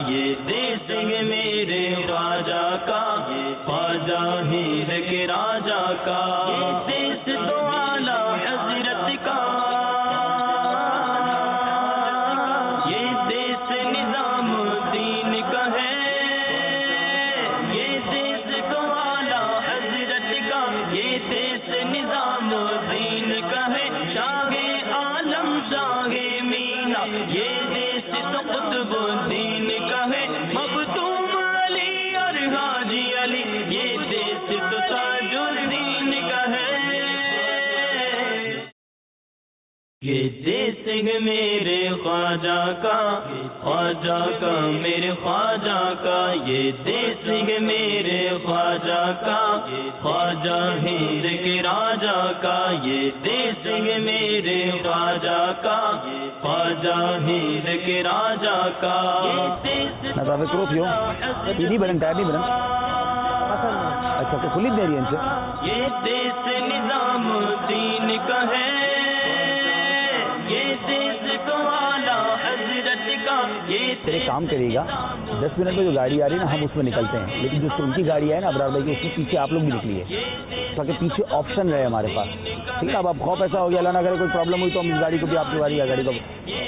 یہ دیس ہے میرے خواجہ کا، خواجہ ہند کے راجا کا، دیس تو اعلیٰ حضرت کا، یہ دیس نظام الدین کا ہے، یہ دیس تو اعلیٰ حضرت کا، یہ دیس نظام الدین کا ہے، شاہ عالم شاہ مینا، یہ دیس تو قطب الدین کا ہے، مخدوم علی اور حاجی علی، یہ دیس تو تاج الدین کا ہے، یہ دیس ہے میرے خواجہ کا، خواجہ کا میرے خواجہ کا، یہ دیس ہے میرے خواجہ کا، خواجہ ہند کے راجا کا، یہ دیس ہے میرے خواجہ کا، خواجہ ہند کے راجا کا، یہ دیس نظام الدین کا ہے، یہ دیس تو اعلیٰ حضرت کا، یہ ایک کام کریے گا 10 منٹ میں جو گاڑی آ رہی ہے نا ہم اس میں نکلتے ہیں، لیکن جو ان کی گاڑی ہے نا ابرار بھائی کی اس کے پیچھے آپ لوگ بھی نکلیے تاکہ پیچھے آپشن رہے ہمارے پاس، ٹھیک ہے؟ اب خوف ایسا ہو گیا اللہ نہ کرے کوئی پرابلم ہوئی تو ہم اس گاڑی کو بھی آپ کی گاڑی کو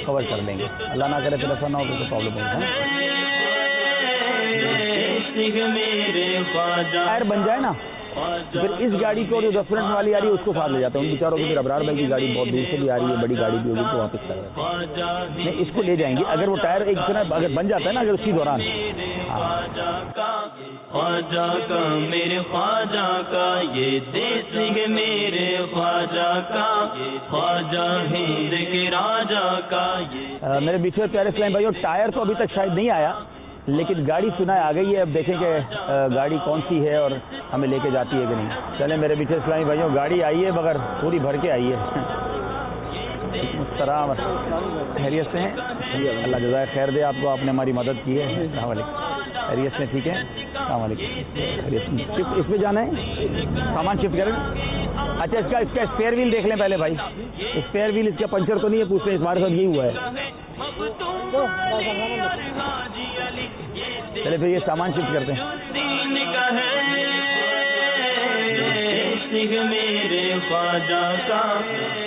کور کر دیں گے، اللہ نہ کرے پھر ایسا نہ ہو تو پرابلم ہوگا، ٹائر بن جائے نا پھر اس گاڑی کو جو 10 منٹ والی آ رہی ہے اس کو ساتھ لے جاتے ہیں، ان بیچاروں کو پھر ابرار بھائی کی گاڑی بہت دور سے بھی آ رہی ہے، بڑی گاڑی بھی ہوگی تو واپس کر رہے ہیں، نہیں اس کو لے جائیں گے اگر وہ ٹائر ایک طرح اگر بن جاتا ہے نا اگر اسی دوران، خواجہ کا میرے خواجہ کا، یہ دیس ہے میرے خواجہ کا، خواجہ ہند کے راجا کا، میرے بیچ پیارے اسلام بھائی، اور ٹائر تو ابھی تک شاید نہیں آیا لیکن گاڑی سنا ہے آ گئی ہے، اب دیکھیں کہ گاڑی کون سی ہے اور ہمیں لے کے جاتی ہے کہ نہیں۔ چلیں میرے پیچھے اسلامی بھائیوں گاڑی آئی ہے مگر پوری بھر کے آئی ہے، السلام خیریت سے ہیں؟ اللہ جزائے خیر دے آپ کو، آپ نے ہماری مدد کی ہے، السلام علیکم، خیریت سے ٹھیک ہے؟ السلام علیکم، شفٹ اس پہ جانا ہے سامان شفٹ کریں، اچھا اس کا اسپیئر ویل دیکھ لیں پہلے بھائی، اسپیئر ویل اس کا پنچر تو نہیں ہے، پوچھتے ہیں ہمارے ساتھ یہی ہوا ہے، چلے پھر یہ سامان شفٹ کرتے ہیں۔ میرے خواجہ کا،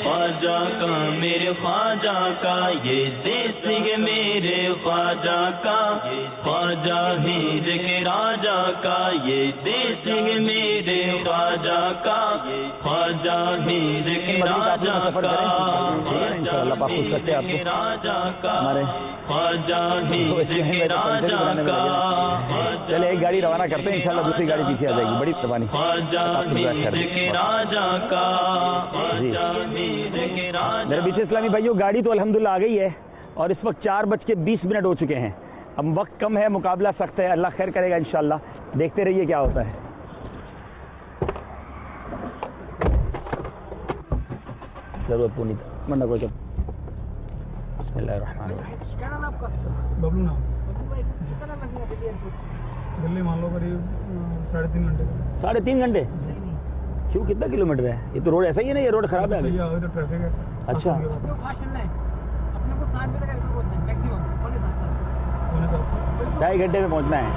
خواجہ کا میرے خواجہ کا، یہ دیس ہے میرے خواجہ کا، خواجہ ہند کے راجا کا، یہ دیس ہے میرے خواجہ کا، خواجہ ہند کے راجا کا، انشاءاللہ پاک خوش کرتے آپ کو ہمارے خواجہ ہند کے راجا کا، چلے ایک گاڑی روانہ کرتے ہیں انشاءاللہ دوسری گاڑی پیچھے آ جائے گی، بڑی مہربانی، خواجہ ہند کے راجا کا، جی میرے بیچ اسلامی بھائیوں گاڑی تو الحمدللہ آ گئی ہے اور اس وقت 4:20 ہو چکے ہیں، اب وقت کم ہے، مقابلہ سخت ہے، اللہ خیر کرے گا انشاءاللہ، دیکھتے رہیے کیا ہوتا ہے۔ ضرورت پونی منڈا کو بسم اللہ الرحمن الرحیم۔ ببلو نام دلی مان لو قریب 3.5 گھنٹے 3.5 گھنٹے کیوں، کتنا کلومیٹر ہے؟ یہ تو روڈ ایسا ہی ہے نا، یہ روڈ خراب ہے ابھی؟ ٹریفک ہے۔ اچھا 2.5 گھنٹے میں پہنچنا ہے،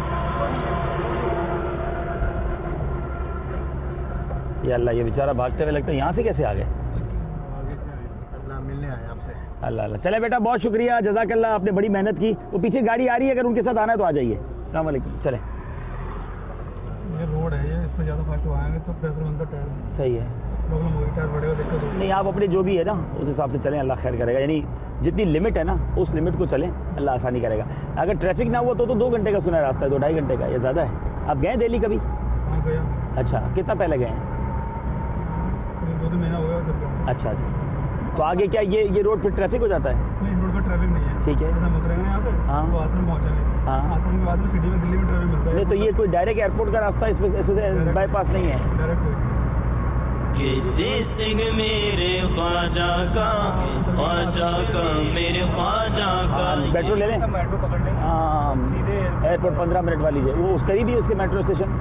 یہ اللہ یہ بیچارہ بھاگتے ہوئے لگتا ہے، یہاں سے کیسے آ گئے؟ ملنے آئے آپ سے۔ اللہ اللہ، چلے بیٹا بہت شکریہ، جزاک اللہ، آپ نے بڑی محنت کی، وہ پیچھے گاڑی آ رہی ہے اگر ان کے ساتھ آنا ہے تو آ جائیے، السلام علیکم، چلیں یہ روڈ ہے، یہ اس میں زیادہ فاسٹ آئیں گے تو پیسر بنتا ٹائر صحیح ہے، پرابلم ہوگی، ٹائر بڑے ہوئے دقت ہوگی۔ نہیں آپ اپنے جو بھی ہے نا اس حساب سے چلیں، اللہ خیر کرے گا، یعنی جتنی لمٹ ہے نا اس لمٹ کو چلیں، اللہ آسانی کرے گا، اگر ٹریفک نہ ہوا تو 2 گھنٹے کا سنا ہے راستہ ہے، 2-2.5 گھنٹے کا، یہ زیادہ ہے۔ آپ گئے دہلی کبھی؟ ہاں گیا، اچھا کتنا پہلے گئے ہیں؟ 2 مہینہ ہو گیا۔ اچھا تو آگے کیا یہ روڈ پھر ٹریفک ہو جاتا ہے؟ نہیں روڈ پر ٹریفک نہیں ہے، ٹھیک ہے، ہم اتریں گے یہاں سے ہاں تو آسن پہنچیں گے، ہاں آسن کے بعد میں سٹی میں دلی میں ٹریفک ملتا ہے، نہیں تو یہ کوئی ڈائریکٹ ایئرپورٹ کا راستہ اس میں بائی پاس نہیں ہے؟ ڈائریکٹ یہ دیس ہے میرے خواجہ کا، خواجہ کا میرے خواجہ کا، میٹرو لے لیں، میٹرو پکڑ لیں، ہاں ایئرپورٹ 15 منٹ والی ہے، وہ اس قریب ہی اس کے میٹرو اسٹیشن،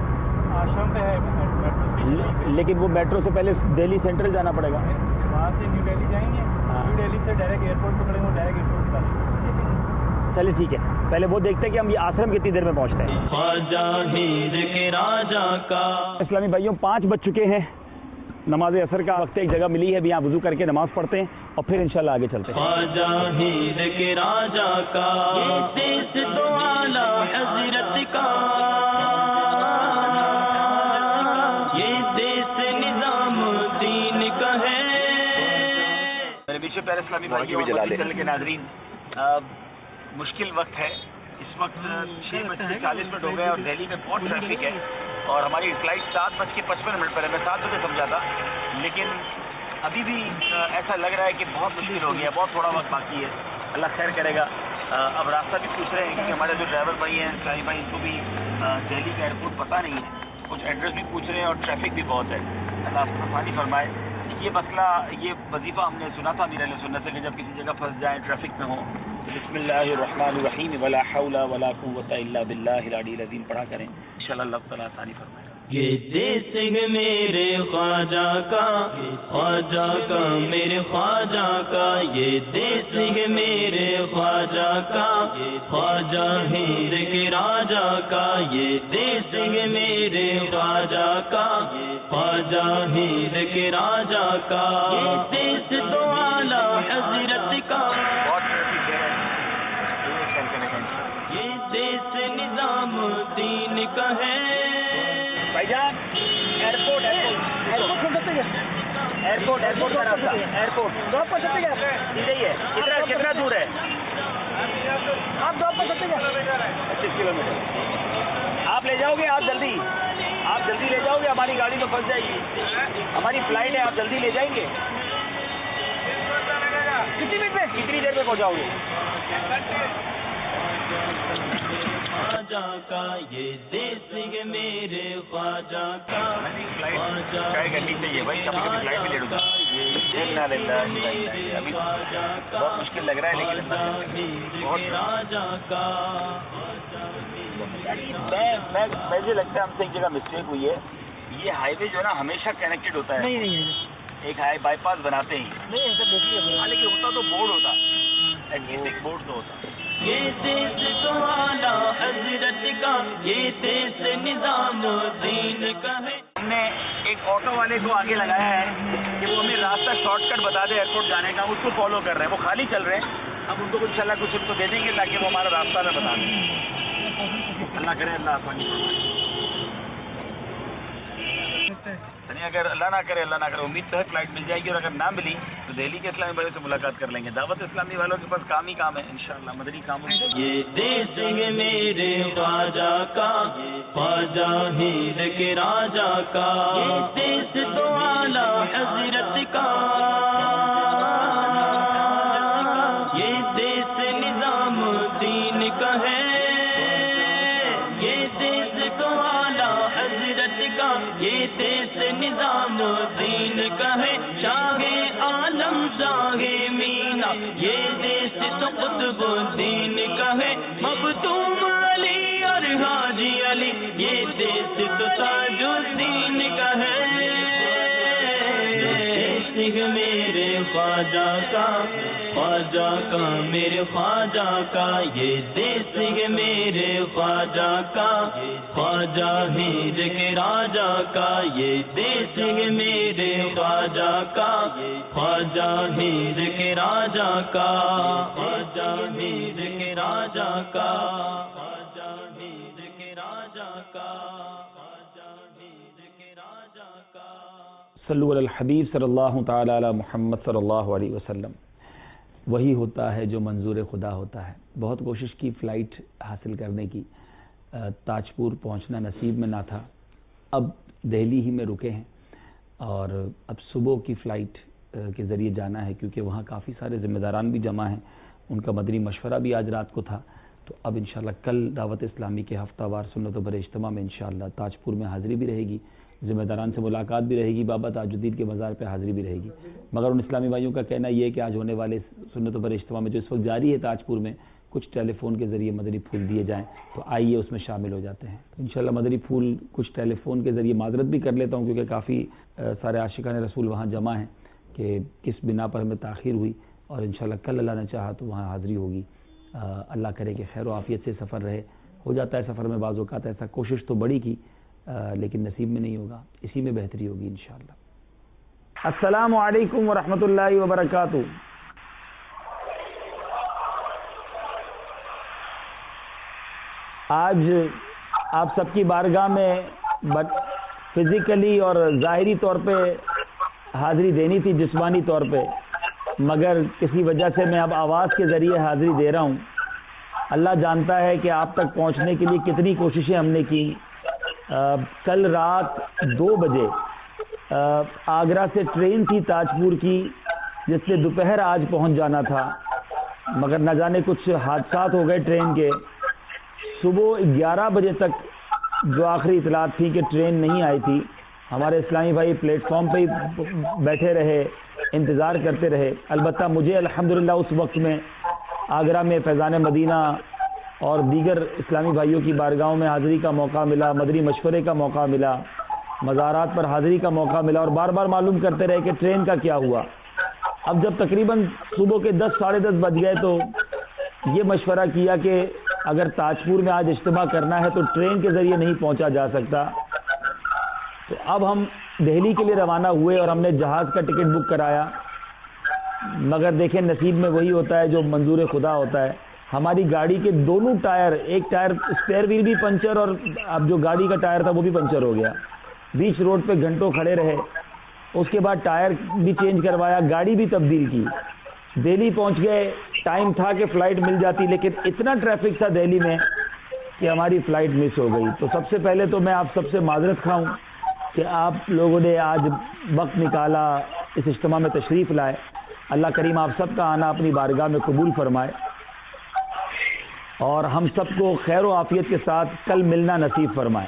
آشرم پہ ہے میٹرو، لیکن وہ میٹرو سے پہلے دہلی سینٹرل جانا پڑے گا، وہاں سے نیو دہلی جائیں گے، نیو دہلی سے ڈائریکٹ ایئرپورٹ پکڑیں گے، ڈائریکٹ ایئرپورٹ چلے ٹھیک ہے، پہلے وہ دیکھتے ہیں کہ ہم یہ آشرم کتنی دیر میں پہنچتے ہیں. خواجہ ہند کے راجا کا. اسلامی بھائیوں 5 بج چکے ہیں، نماز عصر کا وقت ایک جگہ ملی ہے، ابھی یہاں وضو کر کے نماز پڑھتے ہیں اور پھر انشاءاللہ آگے چلتے ہیں. خواجہ ہند کے راجا کا دیس تو اعلیٰ حضرت کا، یہ دیس نظام دین کا ہے. میرے بیچ پیارے اسلامی بھائیوں کے ناظرین، مشکل وقت ہے اس وقت. 6:40 ہو گئے اور دہلی میں بہت ٹریفک ہے اور ہماری فلائٹ 7:55 پر ہے. میں 7 بجے سمجھا تھا، لیکن ابھی بھی ایسا لگ رہا ہے کہ بہت مشکل ہو گیا، بہت تھوڑا وقت باقی ہے. اللہ خیر کرے گا. اب راستہ بھی پوچھ رہے ہیں کیونکہ ہمارے جو ڈرائیور بھائی ہیں اسلامی بھائی، ان کو بھی دہلی کا ایئرپورٹ پتہ نہیں ہے، کچھ ایڈریس بھی پوچھ رہے ہیں اور ٹریفک بھی بہت ہے. اللہ آسانی فرمائے. یہ مسئلہ، یہ وظیفہ ہم نے سنا تھا امیر اہل سنت سے کہ جب کسی جگہ پھنس جائیں، ٹریفک میں ہو، بسم اللہ الرحمن الرحیم ولا حول ولا قوت الا باللہ العلی العظیم پڑھا کریں، انشاءاللہ اللہ تعالیٰ آسانی فرمائے. یہ دیس میرے خواجہ کا، خواجہ کا میرے خواجہ کا، یہ دیس میرے خواجہ کا، خواجہ ہند کے راجا کا، یہ دیس میرے خواجہ کا، خواجہ ہند کے راجا کا، یہ دیس تو اعلیٰ حضرت کا، بہت ٹریفک ہے. یہ دیس نظام دین کا ہے. بھائی جان ایئرپورٹ کا راستہ، ایئرپورٹ سیدھے ہی ہے. کتنا دور ہے؟ آپ 25 کلومیٹر. آپ لے جاؤ گے، آپ جلدی لے جاؤ گے، ہماری گاڑی تو پھنس جائے گی. ہماری فلائٹ ہے، آپ جلدی لے جائیں گے. کتنی دیر میں پہنچاؤ گے؟ خواجہ کا یہ دیس میرے خواجہ کا، گڈی چاہیے بھائی، کبھی کبھی فلائٹ بھی لیٹ ہوتا ہے. ابھی بہت مشکل لگ رہا ہے لیکن راجا کا. مجھے لگتا ہے ہم سے ایک جگہ مسٹیک ہوئی ہے. یہ ہائی وے جو ہے نا ہمیشہ کنیکٹڈ ہوتا ہے. ایک ہائی بائی پاس بناتے ہی لیکن ہوتا تو بورڈ ہوتا، ایک بورڈ تو ہوتا. یہ دیس تو اعلیٰ حضرت کا، یہ دیس نظام دین کا ہے. ہم نے ایک آٹو والے کو آگے لگایا ہے کہ وہ ہمیں راستہ شارٹ کٹ بتا دے ایئرپورٹ جانے کا، اس کو فالو کر رہے ہیں. وہ خالی چل رہے ہیں، ہم ان کو انشاءاللہ کچھ ان کو دے دیں گے تاکہ وہ ہمارا راستہ میں بتا دیں. اللہ کرے، اللہ آسانی فرمائے. اگر اللہ نہ کرے امید تو ہے فلائٹ مل جائے گی، اور اگر نہ ملی تو دہلی کے اسلامی بھائیوں سے ملاقات کر لیں گے. دعوت اسلامی والوں کے پاس کام ہی کام ہے انشاءاللہ، مدنی کام. یہ دیس میرے خواجہ کا، خواجہ ہند کے راجا کا، یہ دیس تو اعلیٰ حضرت کا، یہ دیس نظام دین کا ہے. یہ دیس تو اعلیٰ حضرت کا، یہ دیس نظام دین کا ہے. شاہ عالم شاہ مینا، یہ دیس تو قطب دین کا ہے. مخدوم علی اور حاجی علی، یہ دیس تو تاج الدین کا ہے. میرے خواجہ کا، خواجہ کا میرے خواجہ کا، یہ دیس میرے خواجہ کا، خواجہ ہند کے راجا کا، یہ دیس میرے خواجہ کا، خواجہ ہند کے راجا کا، خواجہ ہند کے راجا کا، خواجہ ہند کے راجا کا، خواجہ ہند کے راجا کا. صلو علی الحبیب صلی اللہ تعالی علی محمد صلی اللہ علیہ وسلم. وہی ہوتا ہے جو منظور خدا ہوتا ہے. بہت کوشش کی فلائٹ حاصل کرنے کی، تاجپور پہنچنا نصیب میں نہ تھا. اب دہلی ہی میں رکے ہیں اور اب صبح کی فلائٹ کے ذریعے جانا ہے، کیونکہ وہاں کافی سارے ذمہ داران بھی جمع ہیں. ان کا مدنی مشورہ بھی آج رات کو تھا. تو اب انشاءاللہ کل دعوت اسلامی کے ہفتہ وار سنت و بر اجتماع میں انشاءاللہ تاجپور میں حاضری بھی رہے گی، ذمہ داران سے ملاقات بھی رہے گی، بابا تاج الدین کے مزار پہ حاضری بھی رہے گی. مگر ان اسلامی بھائیوں کا کہنا یہ ہے کہ آج ہونے والے سنت و بر اجتماع میں جو اس وقت جاری ہے تاجپور میں، کچھ ٹیلی فون کے ذریعے مدنی پھول دیے جائیں، تو آئیے اس میں شامل ہو جاتے ہیں. انشاءاللہ مدنی پھول کچھ ٹیلی فون کے ذریعے معذرت بھی کر لیتا ہوں، کیونکہ کافی سارے عاشقان رسول وہاں جمع ہیں کہ کس بنا پر ہمیں تاخیر ہوئی، اور انشاءاللہ کل اللہ نے چاہا تو وہاں حاضری ہوگی. اللہ کرے کہ خیر و عافیت سے سفر رہے. ہو جاتا ہے سفر میں بعض اوقات ایسا, کوشش تو بڑی کی لیکن نصیب میں نہیں ہوگا, اسی میں بہتری ہوگی انشاءاللہ. السلام علیکم ورحمۃ اللہ وبرکاتہ. آج آپ سب کی بارگاہ میں فزیکلی اور ظاہری طور پہ حاضری دینی تھی, جسمانی طور پہ, مگر کسی وجہ سے میں اب آواز کے ذریعے حاضری دے رہا ہوں. اللہ جانتا ہے کہ آپ تک پہنچنے کے لیے کتنی کوششیں ہم نے کی. کل رات 2 بجے آگرہ سے ٹرین تھی تاج پور کی, جس سے دوپہر آج پہنچ جانا تھا, مگر نہ جانے کچھ حادثات ہو گئے ٹرین کے. صبح 11 بجے تک جو آخری اطلاعات تھی کہ ٹرین نہیں آئی تھی, ہمارے اسلامی بھائی پلیٹ فارم پہ ہی بیٹھے رہے, انتظار کرتے رہے. البتہ مجھے الحمدللہ اس وقت میں آگرہ میں فیضان مدینہ اور دیگر اسلامی بھائیوں کی بارگاہوں میں حاضری کا موقع ملا, مدنی مشورے کا موقع ملا, مزارات پر حاضری کا موقع ملا, اور بار بار معلوم کرتے رہے کہ ٹرین کا کیا ہوا. اب جب تقریباً صبح کے 10 ساڑھے 10 بج گئے تو یہ مشورہ کیا کہ اگر تاج پور میں آج اجتماع کرنا ہے تو ٹرین کے ذریعے نہیں پہنچا جا سکتا. تو اب ہم دہلی کے لیے روانہ ہوئے اور ہم نے جہاز کا ٹکٹ بک کرایا, مگر دیکھیں نصیب میں وہی ہوتا ہے جو منظور خدا ہوتا ہے. ہماری گاڑی کے دونوں ٹائر, ایک ٹائر اسپیئر ویل بھی پنچر اور اب جو گاڑی کا ٹائر تھا وہ بھی پنچر ہو گیا. بیچ روڈ پہ گھنٹوں کھڑے رہے, اس کے بعد ٹائر بھی چینج کروایا, گاڑی بھی تبدیل کی. دہلی پہنچ گئے, ٹائم تھا کہ فلائٹ مل جاتی, لیکن اتنا ٹریفک تھا دہلی میں کہ ہماری فلائٹ مس ہو گئی. تو سب سے پہلے تو میں آپ سب سے معذرت خواہ ہوں کہ آپ لوگوں نے آج وقت نکالا, اس اجتماع میں تشریف لائے. اللہ کریم آپ سب کا آنا اپنی بارگاہ میں قبول فرمائے اور ہم سب کو خیر و عافیت کے ساتھ کل ملنا نصیب فرمائے.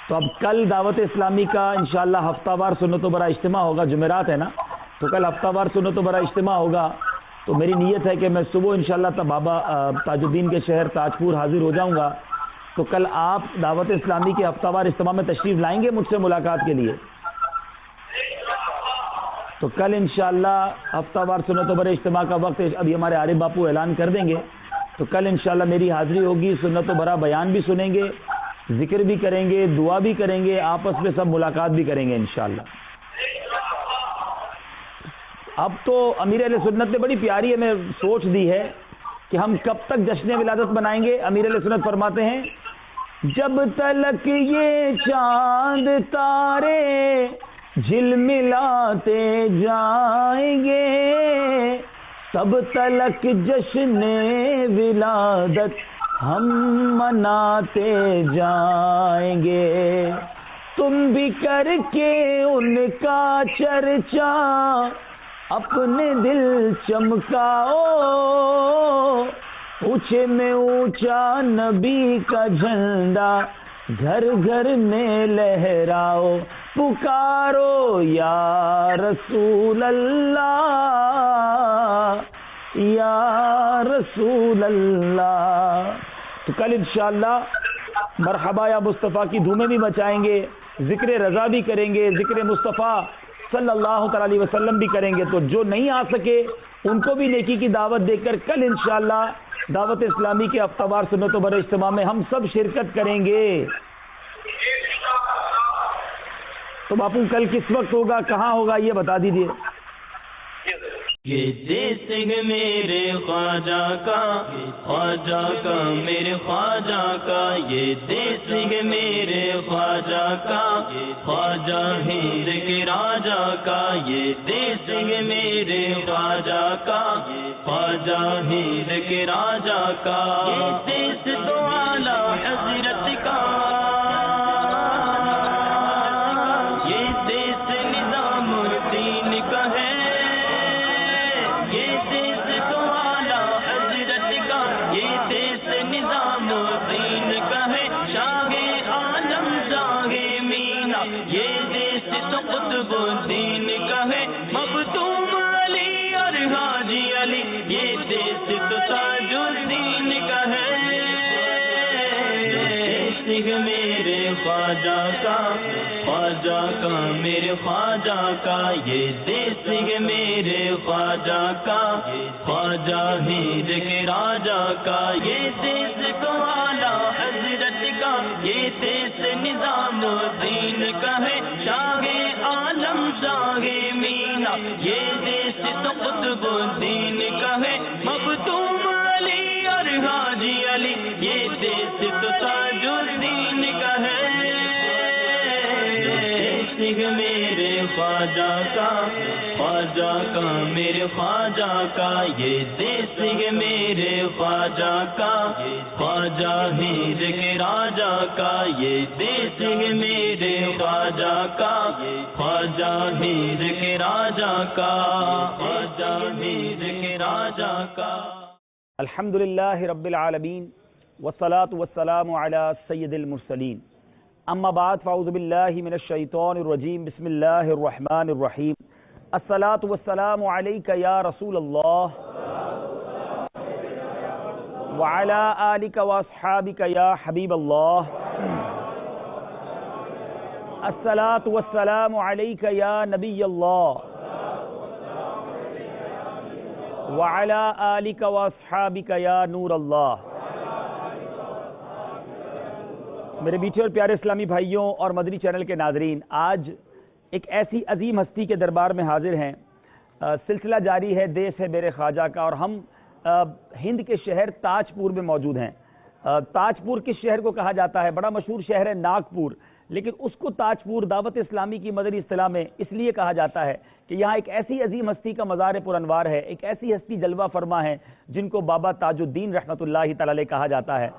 تو اب کل دعوت اسلامی کا انشاءاللہ ہفتہ وار سنت و برا اجتماع ہوگا. جمعرات ہے نا, تو کل ہفتہ وار سنت و برا اجتماع ہوگا. تو میری نیت ہے کہ میں صبح انشاءاللہ بابا تاج الدین کے شہر تاج پور حاضر ہو جاؤں گا. تو کل آپ دعوت اسلامی کے ہفتہ وار اجتماع میں تشریف لائیں گے مجھ سے ملاقات کے لیے. تو کل انشاءاللہ ہفتہ وار سنت و برا اجتماع کا وقت ابھی ہمارے عارف باپو اعلان کر دیں گے. تو کل انشاءاللہ میری حاضری ہوگی, سنت و برا بیان بھی سنیں گے, ذکر بھی کریں گے, دعا بھی کریں گے, آپس میں سب ملاقات بھی کریں گے انشاءاللہ. اب تو امیر اہل سنت نے بڑی پیاری ہمیں سوچ دی ہے کہ ہم کب تک جشن ولادت منائیں گے. امیر اہل سنت فرماتے ہیں جب تلک یہ چاند تارے جھلملاتے جائیں گے, تب تلک جشن ولادت ہم مناتے جائیں گے. تم بھی کر کے ان کا چرچا اپنے دل چمکاؤ, اونچے میں اونچا نبی کا جھنڈا گھر گھر میں لہراؤ. پکارو یا رسول اللہ یا رسول اللہ. تو کل انشاءاللہ مرحبا یا مصطفیٰ کی دھومیں بھی مچائیں گے, ذکر رضا بھی کریں گے, ذکر مصطفیٰ صلی اللہ تعالی علیہ وسلم بھی کریں گے. تو جو نہیں آ سکے ان کو بھی نیکی کی دعوت دے کر کل انشاءاللہ دعوت اسلامی کے ہفتہ وار سنت و برا اجتماع میں ہم سب شرکت کریں گے. تو باپو کل کس وقت ہوگا, کہاں ہوگا, یہ بتا دیجیے. یہ دیس میرے خواجہ کا, خواجہ کا میرے خواجہ کا, یہ دیس میرے خواجہ کا, خواجہ ہند کے راجہ کا, یہ دیس میرے خواجہ کا, خواجہ ہند کے راجہ کا, یہ دیس تو اعلیٰ حضرت کا, خواجہ کا، خواجہ کا میرے خواجہ کا، یہ دیس ہے میرے خواجہ کا، خواجہ ہند کے راجا کا، یہ دیس کو اعلیٰ حضرت کا، یہ دیس نظام الدین کا ہے، شاہ عالم شاہ مینا، یہ دیس تو قطب الدین کا ہے، مختوم علی اور حاجی علی، یہ دیس تو تاج الدین کا ہے، میرے خواجہ کا، خواجہ کا میرے خواجہ کا، یہ دیس ہے میرے خواجہ کا، خواجہ ہند کے راجا کا، یہ دیس ہے میرے خواجہ کا، خواجہ ہند کے راجا کا، خواجہ ہند کے راجا کا۔ الحمدللہ رب العالمین والصلاة والسلام علی سید المرسلین، اما بعد فاعوذ باللہ من الشیطان الرجیم، بسم اللہ الرحمن الرحیم، الصلاة والسلام علیک یا رسول اللہ وعلی آلک واصحابک یا حبیب اللہ، الصلاة والسلام علیک یا نبی اللہ وعلی آلک واصحابک یا نور اللہ۔ میرے میٹھے اور پیارے اسلامی بھائیوں اور مدنی چینل کے ناظرین، آج ایک ایسی عظیم ہستی کے دربار میں حاضر ہیں۔ سلسلہ جاری ہے دیس ہے میرے خواجہ کا، اور ہم ہند کے شہر تاج پور میں موجود ہیں۔ تاج پور کس شہر کو کہا جاتا ہے؟ بڑا مشہور شہر ہے ناگپور، لیکن اس کو تاج پور دعوت اسلامی کی مدنی اصطلاح میں اس لیے کہا جاتا ہے کہ یہاں ایک ایسی عظیم ہستی کا مزار پر انوار ہے، ایک ایسی ہستی جلوہ فرما ہے جن کو بابا تاج الدین رحمۃ اللہ تعالی علیہ کہا جاتا ہے۔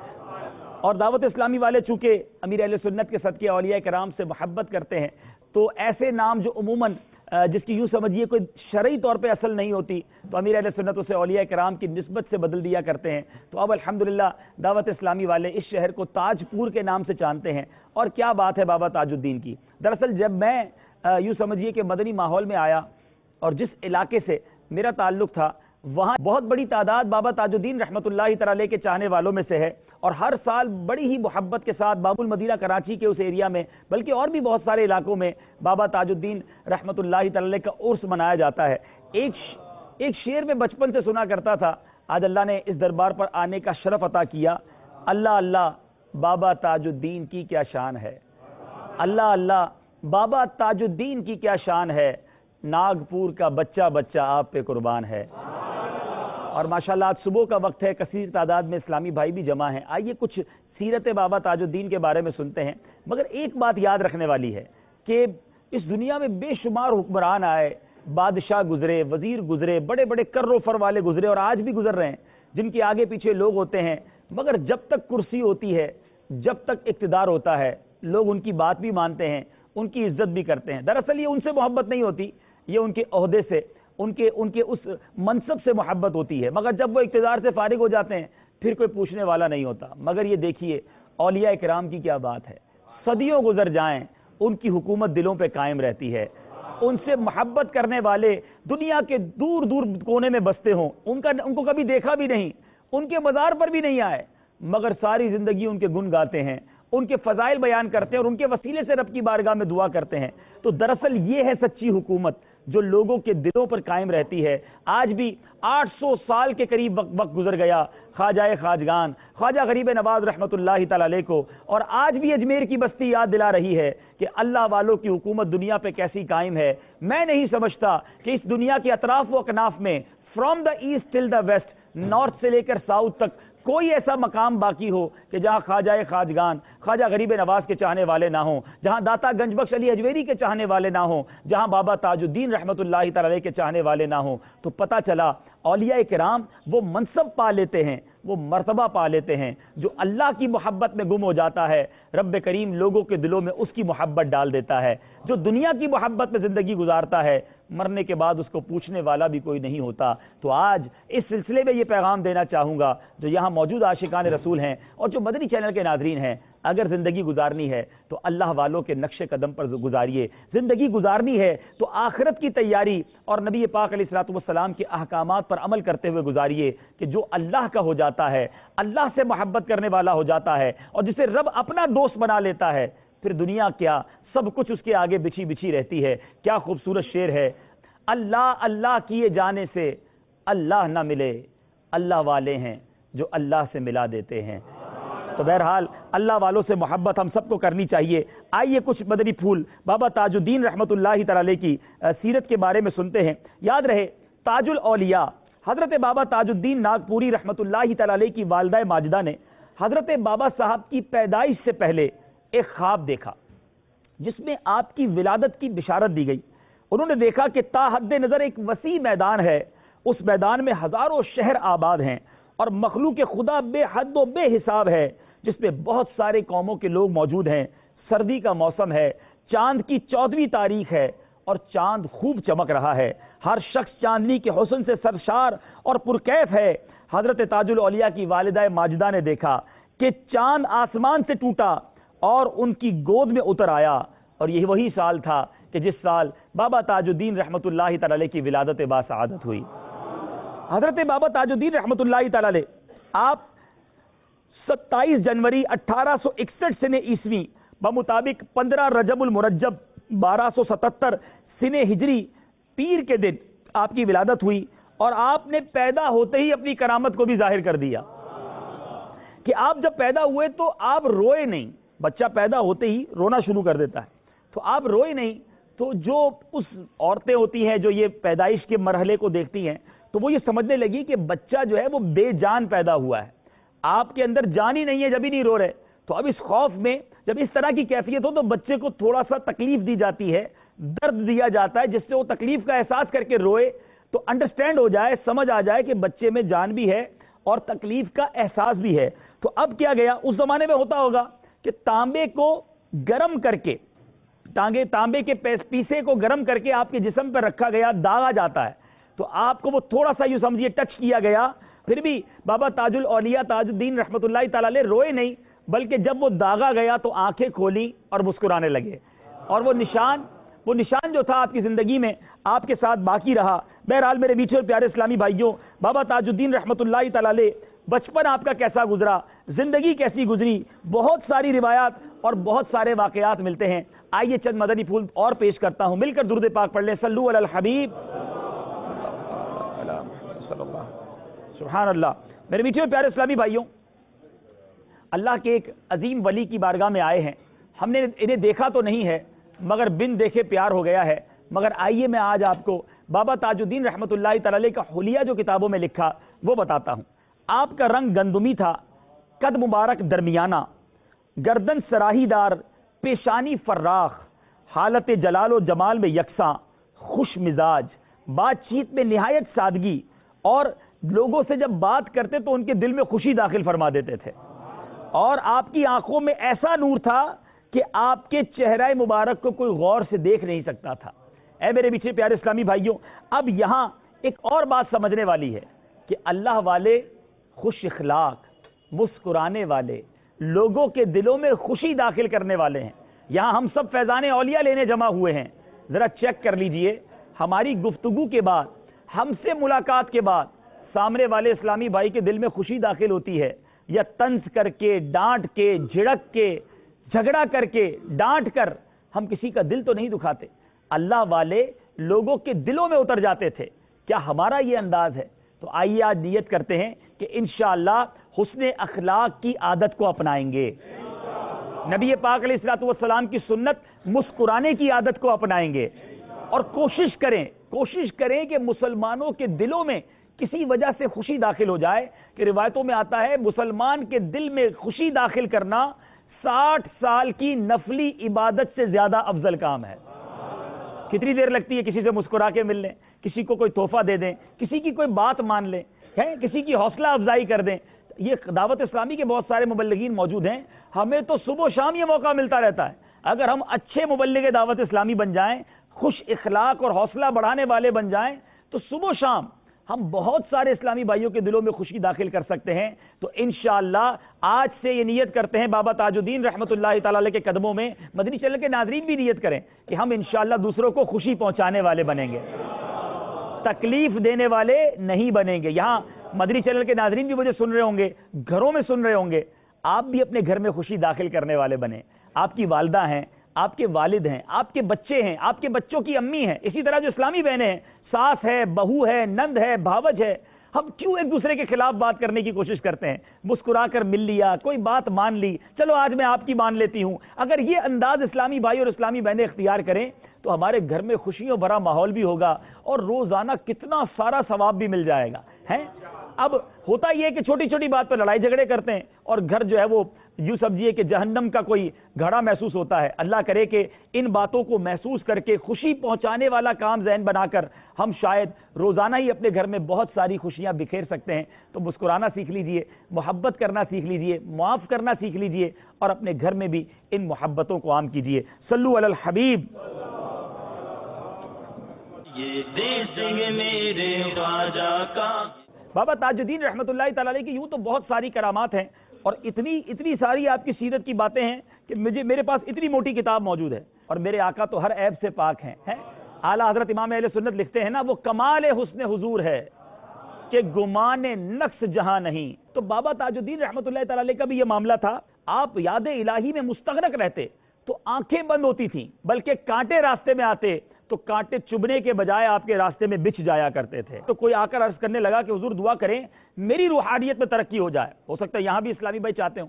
اور دعوت اسلامی والے چونکہ امیر اہل سنت کے صدقے اولیاء کرام سے محبت کرتے ہیں، تو ایسے نام جو عموماً جس کی یوں سمجھیے کوئی شرعی طور پہ اصل نہیں ہوتی، تو امیر اہل سنت اسے اولیاء کرام کی نسبت سے بدل دیا کرتے ہیں۔ تو اب الحمدللہ دعوت اسلامی والے اس شہر کو تاج پور کے نام سے جانتے ہیں، اور کیا بات ہے بابا تاج الدین کی۔ دراصل جب میں یوں سمجھیے کہ مدنی ماحول میں آیا اور جس علاقے سے میرا تعلق تھا، وہاں بہت بڑی تعداد بابا تاج الدین رحمۃ اللہ تعالی کے چاہنے والوں میں سے ہے، اور ہر سال بڑی ہی محبت کے ساتھ باب المدینہ کراچی کے اس ایریا میں، بلکہ اور بھی بہت سارے علاقوں میں بابا تاج الدین رحمۃ اللہ تعالی کا عرس منایا جاتا ہے۔ ایک شعر میں بچپن سے سنا کرتا تھا، آج اللہ نے اس دربار پر آنے کا شرف عطا کیا۔ اللہ اللہ بابا تاج الدین کی کیا شان ہے، اللہ اللہ بابا تاج الدین کی کیا شان ہے، ناگپور کا بچہ بچہ آپ پہ قربان ہے۔ اور ماشاءاللہ آج صبح کا وقت ہے، کثیر تعداد میں اسلامی بھائی بھی جمع ہیں۔ آئیے کچھ سیرت بابا تاج الدین کے بارے میں سنتے ہیں، مگر ایک بات یاد رکھنے والی ہے کہ اس دنیا میں بے شمار حکمران آئے، بادشاہ گزرے، وزیر گزرے، بڑے بڑے کر و فر والے گزرے، اور آج بھی گزر رہے ہیں، جن کے آگے پیچھے لوگ ہوتے ہیں، مگر جب تک کرسی ہوتی ہے، جب تک اقتدار ہوتا ہے، لوگ ان کی بات بھی مانتے ہیں، ان کی عزت بھی کرتے ہیں۔ دراصل یہ ان سے محبت نہیں ہوتی، یہ ان کے عہدے سے، ان کے اس منصب سے محبت ہوتی ہے، مگر جب وہ اقتدار سے فارغ ہو جاتے ہیں پھر کوئی پوچھنے والا نہیں ہوتا۔ مگر یہ دیکھیے اولیاء کرام کی کیا بات ہے، صدیوں گزر جائیں ان کی حکومت دلوں پہ قائم رہتی ہے، ان سے محبت کرنے والے دنیا کے دور دور کونے میں بستے ہوں، ان کو کبھی دیکھا بھی نہیں، ان کے مزار پر بھی نہیں آئے، مگر ساری زندگی ان کے گن گاتے ہیں، ان کے فضائل بیان کرتے ہیں، اور ان کے وسیلے سے رب کی بارگاہ میں دعا کرتے ہیں۔ تو دراصل یہ ہے سچی حکومت جو لوگوں کے دلوں پر قائم رہتی ہے۔ آج بھی 800 سال کے قریب وقت گزر گیا خواجہ خواجگان خواجہ غریب نواز رحمۃ اللہ تعالی علیہ کو، اور آج بھی اجمیر کی بستی یاد دلا رہی ہے کہ اللہ والوں کی حکومت دنیا پہ کیسی قائم ہے۔ میں نہیں سمجھتا کہ اس دنیا کے اطراف و اکناف میں from the east till the west, north سے لے کر ساؤتھ تک کوئی ایسا مقام باقی ہو کہ جہاں خواجہ خواجگان خواجہ غریب نواز کے چاہنے والے نہ ہوں، جہاں داتا گنج بخش علی اجمیری کے چاہنے والے نہ ہوں، جہاں بابا تاج الدین رحمۃ اللہ تعالی کے چاہنے والے نہ ہوں۔ تو پتہ چلا اولیاء کرام وہ منصب پا لیتے ہیں، وہ مرتبہ پا لیتے ہیں، جو اللہ کی محبت میں گم ہو جاتا ہے رب کریم لوگوں کے دلوں میں اس کی محبت ڈال دیتا ہے۔ جو دنیا کی محبت میں زندگی گزارتا ہے، مرنے کے بعد اس کو پوچھنے والا بھی کوئی نہیں ہوتا۔ تو آج اس سلسلے میں یہ پیغام دینا چاہوں گا جو یہاں موجود عاشقان رسول ہیں اور جو مدنی چینل کے ناظرین ہیں، اگر زندگی گزارنی ہے تو اللہ والوں کے نقش قدم پر گزاریے، زندگی گزارنی ہے تو آخرت کی تیاری اور نبی پاک علیہ الصلوۃ والسلام کے احکامات پر عمل کرتے ہوئے گزاریے، کہ جو اللہ کا ہو جاتا ہے، اللہ سے محبت کرنے والا ہو جاتا ہے، اور جسے رب اپنا دوست بنا لیتا ہے، پھر دنیا کیا، سب کچھ اس کے آگے بچھی بچھی رہتی ہے. کیا خوبصورت شعر ہے. اللہ اللہ کیے جانے سے اللہ نہ ملے، اللہ والے ہیں جو اللہ سے ملا دیتے ہیں. تو بہرحال اللہ والوں سے محبت ہم سب کو کرنی چاہیے. آئیے کچھ مدنی پھول بابا تاج الدین رحمۃ اللہ تعالی کی سیرت کے بارے میں سنتے ہیں. یاد رہے تاج الاولیاء حضرت بابا تاج الدین ناگپوری رحمۃ اللہ تعالی کی والدہ ماجدہ نے حضرت بابا صاحب کی پیدائش سے پہلے ایک خواب دیکھا جس میں آپ کی ولادت کی بشارت دی گئی. انہوں نے دیکھا کہ تا حد نظر ایک وسیع میدان ہے، اس میدان میں ہزاروں شہر آباد ہیں اور مخلوق خدا بے حد و بے حساب ہے، جس میں بہت سارے قوموں کے لوگ موجود ہیں. سردی کا موسم ہے، چاند کی 14ویں تاریخ ہے اور چاند خوب چمک رہا ہے. ہر شخص چاندنی کے حسن سے سرشار اور پرکیف ہے. حضرت تاج الاولیاء کی والدہ ماجدہ نے دیکھا کہ چاند آسمان سے ٹوٹا اور ان کی گود میں اتر آیا، اور یہ وہی سال تھا کہ جس سال بابا تاج الدین رحمۃ اللہ تعالی کی ولادت باسعادت ہوئی. حضرت بابا تاج الدین رحمۃ اللہ تعالی آپ 27 جنوری 1861 سنہ عیسوی بمطابق 15 رجب المرجب 1277 سنہ ہجری پیر کے دن آپ کی ولادت ہوئی، اور آپ نے پیدا ہوتے ہی اپنی کرامت کو بھی ظاہر کر دیا کہ آپ جب پیدا ہوئے تو آپ روئے نہیں. بچہ پیدا ہوتے ہی رونا شروع کر دیتا ہے، تو آپ روئے نہیں. تو جو اس عورتیں ہوتی ہیں جو یہ پیدائش کے مرحلے کو دیکھتی ہیں تو وہ یہ سمجھنے لگی کہ بچہ جو ہے وہ بے جان پیدا ہوا ہے، آپ کے اندر جان ہی نہیں ہے جب ہی نہیں رو رہے. تو اب اس خوف میں جب اس طرح کی کیفیت ہو تو بچے کو تھوڑا سا تکلیف دی جاتی ہے، درد دیا جاتا ہے، جس سے وہ تکلیف کا احساس کر کے روئے تو انڈرسٹینڈ ہو جائے، سمجھ آ جائے کہ بچے میں جان بھی ہے اور تکلیف کا احساس بھی ہے. تو اب کیا گیا، اس زمانے میں ہوتا ہوگا کہ تانبے کو گرم کر کے تانبے کے پیسے کو گرم کر کے آپ کے جسم پر رکھا گیا، داغا جاتا ہے. تو آپ کو وہ تھوڑا سا یوں سمجھیے ٹچ کیا گیا، پھر بھی بابا تاج الاولیاء تاج الدین رحمۃ اللہ تعالی روئے نہیں، بلکہ جب وہ داغا گیا تو آنکھیں کھولی اور مسکرانے لگے. اور وہ نشان جو تھا آپ کی زندگی میں آپ کے ساتھ باقی رہا. بہرحال میرے میٹھے اور پیارے اسلامی بھائیوں، بابا تاج الدین رحمۃ اللہ تعالی بچپن آپ کا کیسا گزرا، زندگی کیسی گزری، بہت ساری روایات اور بہت سارے واقعات ملتے ہیں. آئیے چند مدنی پھول اور پیش کرتا ہوں، مل کر درود پاک پڑھ لیں. صلو علی الحبیب. سبحان اللہ. میرے میٹھے اور پیارے اسلامی بھائیوں، اللہ کے ایک عظیم ولی کی بارگاہ میں آئے ہیں. ہم نے انہیں دیکھا تو نہیں ہے مگر بن دیکھے پیار ہو گیا ہے. مگر آئیے میں آج آپ کو بابا تاج الدین رحمۃ اللہ تعالی کا حلیہ جو کتابوں میں لکھا وہ بتاتا ہوں. آپ کا رنگ گندمی تھا، قد مبارک درمیانہ، گردن سراہی دار، پیشانی فراخ، حالت جلال و جمال میں یکساں، خوش مزاج، بات چیت میں نہایت سادگی، اور لوگوں سے جب بات کرتے تو ان کے دل میں خوشی داخل فرما دیتے تھے. اور آپ کی آنکھوں میں ایسا نور تھا کہ آپ کے چہرہ مبارک کو کوئی غور سے دیکھ نہیں سکتا تھا. اے میرے میٹھے پیارے اسلامی بھائیوں، اب یہاں ایک اور بات سمجھنے والی ہے کہ اللہ والے خوش اخلاق، مسکرانے والے، لوگوں کے دلوں میں خوشی داخل کرنے والے ہیں. یہاں ہم سب فیضان اولیاء لینے جمع ہوئے ہیں. ذرا چیک کر لیجئے، ہماری گفتگو کے بعد، ہم سے ملاقات کے بعد سامنے والے اسلامی بھائی کے دل میں خوشی داخل ہوتی ہے یا طنز کر کے، ڈانٹ کے، جھڑک کے، جھگڑا کر کے، ڈانٹ کر ہم کسی کا دل تو نہیں دکھاتے. اللہ والے لوگوں کے دلوں میں اتر جاتے تھے. کیا ہمارا یہ انداز ہے؟ تو آئیے آج نیت کرتے ہیں کہ انشاءاللہ حسن اخلاق کی عادت کو اپنائیں گے. نبی پاک علیہ الصلوۃ والسلام کی سنت مسکرانے کی عادت کو اپنائیں گے. اور کوشش کریں کہ مسلمانوں کے دلوں میں کسی وجہ سے خوشی داخل ہو جائے. کہ روایتوں میں آتا ہے مسلمان کے دل میں خوشی داخل کرنا 60 سال کی نفلی عبادت سے زیادہ افضل کام ہے. کتنی دیر لگتی ہے کسی سے مسکرا کے مل لیں، کسی کو کوئی تحفہ دے دیں، کسی کی کوئی بات مان لیں، کسی کی حوصلہ افزائی کر دیں. یہ دعوت اسلامی کے بہت سارے مبلغین موجود ہیں، ہمیں تو صبح و شام یہ موقع ملتا رہتا ہے. اگر ہم اچھے مبلغ دعوت اسلامی بن جائیں، خوش اخلاق اور حوصلہ بڑھانے والے بن جائیں، تو صبح و شام ہم بہت سارے اسلامی بھائیوں کے دلوں میں خوشی داخل کر سکتے ہیں. تو انشاءاللہ آج سے یہ نیت کرتے ہیں، بابا تاج الدین رحمۃ اللہ تعالی کے قدموں میں مدنی چینل کے ناظرین بھی نیت کریں کہ ہم انشاءاللہ دوسروں کو خوشی پہنچانے والے بنیں گے، تکلیف دینے والے نہیں بنیں گے. یہاں مدنی چینل کے ناظرین بھی مجھے سن رہے ہوں گے، گھروں میں سن رہے ہوں گے، آپ بھی اپنے گھر میں خوشی داخل کرنے والے بنیں. آپ کی والدہ ہیں، آپ کے والد ہیں، آپ کے بچے ہیں، آپ کے بچوں کی امی ہیں، اسی طرح جو اسلامی بہنیں ہیں، ساس ہے، بہو ہے، نند ہے، بھاوج ہے، ہم کیوں ایک دوسرے کے خلاف بات کرنے کی کوشش کرتے ہیں؟ مسکرا کر مل لیا، کوئی بات مان لی، چلو آج میں آپ کی مان لیتی ہوں. اگر یہ انداز اسلامی بھائی اور اسلامی بہنیں اختیار کریں تو ہمارے گھر میں خوشیوں بھرا ماحول بھی ہوگا اور روزانہ کتنا سارا ثواب بھی مل جائے گا. ہیں اب ہوتا یہ ہے کہ چھوٹی چھوٹی بات پر لڑائی جھگڑے کرتے ہیں اور گھر جو ہے وہ یوں سمجھیے کہ جہنم کا کوئی گھڑا محسوس ہوتا ہے. اللہ کرے کہ ان باتوں کو محسوس کر کے خوشی پہنچانے والا کام ذہن بنا کر ہم شاید روزانہ ہی اپنے گھر میں بہت ساری خوشیاں بکھیر سکتے ہیں. تو مسکرانا سیکھ لیجئے، محبت کرنا سیکھ لیجئے، معاف کرنا سیکھ لیجئے اور اپنے گھر میں بھی ان محبتوں کو عام کیجئے. صلو علی الحبیب. یہ دیس ہے میرے خواجہ کا. بابا تاج الدین رحمۃ اللہ تعالی علیہ کی یوں تو بہت ساری کرامات ہیں اور اتنی ساری آپ کی سیرت کی باتیں ہیں کہ میرے پاس اتنی موٹی کتاب موجود ہے اور میرے آقا تو ہر عیب سے پاک ہیں. اعلیٰ حضرت امام اہل سنت لکھتے ہیں نا، وہ کمال حسن حضور ہے کہ گمان نقص جہاں نہیں. تو بابا تاج الدین رحمۃ اللہ تعالی علیہ کا بھی یہ معاملہ تھا. آپ یاد الہی میں مستغرق رہتے تو آنکھیں بند ہوتی تھیں، بلکہ کانٹے راستے میں آتے تو کانٹے چبھنے کے بجائے آپ کے راستے میں بچھ جایا کرتے تھے. تو کوئی آ کر عرض کرنے لگا کہ حضور دعا کریں میری روحانیت میں ترقی ہو جائے. ہو سکتا ہے یہاں بھی اسلامی بھائی چاہتے ہوں،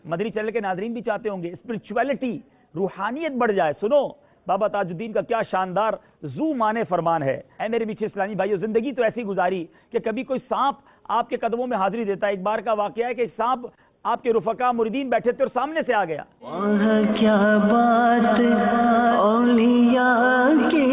مدنی چینل کے ناظرین بھی چاہتے ہوں گے، اسپرچویلٹی، روحانیت بڑھ جائے. سنو بابا تاج الدین کا کیا شاندار ذو معنی فرمان ہے. اے میرے میٹھے اسلامی بھائیو، زندگی تو ایسی گزاری کہ کبھی کوئی سانپ آپ کے قدموں میں حاضری دیتا ہے. ایک بار کا واقعہ ہے کہ سانپ آپ کے رفقا مریدین بیٹھے تھے اور سامنے سے آ گیا. کیا بات اولیاء کی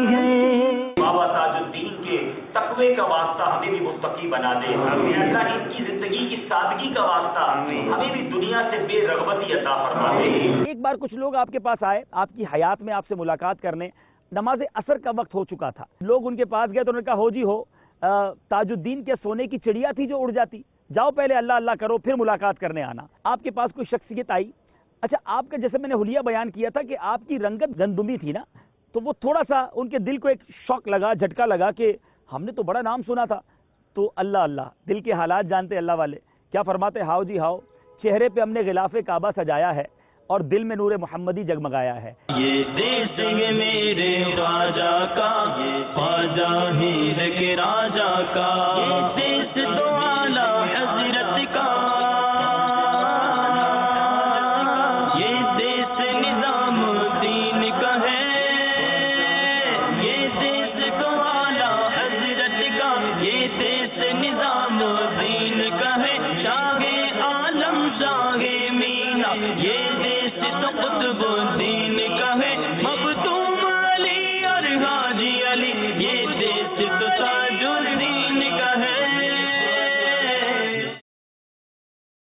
ہے. بابا تاج الدین کے تقوی کا واسطہ ہمیں بھی متقی بنا دے. اللہ ان کی زندگی کی سادگی کا واسطہ ہمیں بھی دنیا سے بے رغبتی عطا فرما دے. ایک بار کچھ لوگ آپ کے پاس آئے، آپ کی حیات میں آپ سے ملاقات کرنے. نماز عصر کا وقت ہو چکا تھا. لوگ ان کے پاس گئے تو انہوں نے کہا ہو جی ہو، تاج الدین کے سونے کی چڑیا تھی جو اڑ جاتی، جاؤ پہلے اللہ اللہ کرو پھر ملاقات کرنے آنا. آپ کے پاس کوئی شخصیت آئی. اچھا آپ کا جیسے میں نے حلیہ بیان کیا تھا کہ آپ کی رنگت گندمی تھی نا، تو وہ تھوڑا سا ان کے دل کو ایک شوق لگا، جھٹکا لگا کہ ہم نے تو بڑا نام سنا تھا. تو اللہ اللہ، دل کے حالات جانتے اللہ والے. کیا فرماتے؟ ہاؤ جی ہاؤ، چہرے پہ ہم نے غلاف کعبہ سجایا ہے اور دل میں نور محمدی جگمگایا ہے. یہ دیس ہے میرے خواجہ کا، یہ خواجہ ہیر کے راجہ کا. یہ دیس تو اعلیٰ حضرت کا، یہ دیس نظام الدین کا ہے. یہ دیس تو اعلیٰ حضرت کا، یہ دیس نظام الدین کا ہے. شاہ عالم شاہ مینا، یہ دیس تو قطب